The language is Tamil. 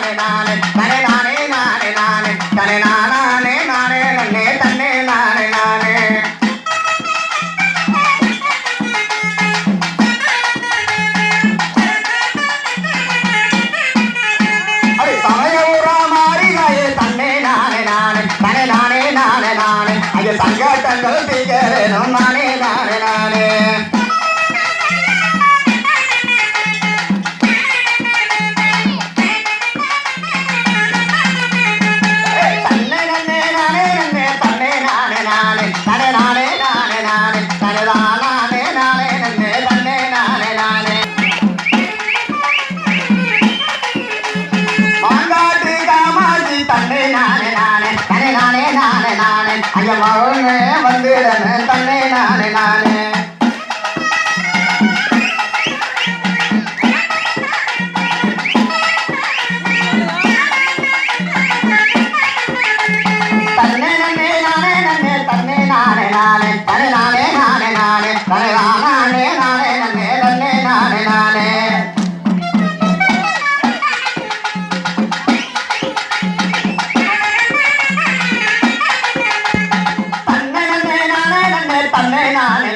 நானே நானே தனே நானே நானே நானே தனே நானே நானே நன்னே தன்னே நானே நானே அது சமய ஊரா மாறினாயே தன்னே நானே நானே தனே நானே நானே நானே அது சங்கட்டங்கள் தீக்கிறேனும் நானே நானே நானே தனே நானே நானே நானே தனே நானே நானே நன்னே தன்னே நானே நானே மாங்காட்டு காமாட்சி தன்னே நானே நானே தனே நானே நானே நானே ஐய மகனே வந்திடனே தன்னே நானே நானே தன்னே நன்னே நானே நன்னே தன்னே நானே நானே தனே நானே நானே நானே தனே நானே நானே நன்னே தன்னே நானே நானே தன்னே நன்னே நானே நன்னே தன்னே நானே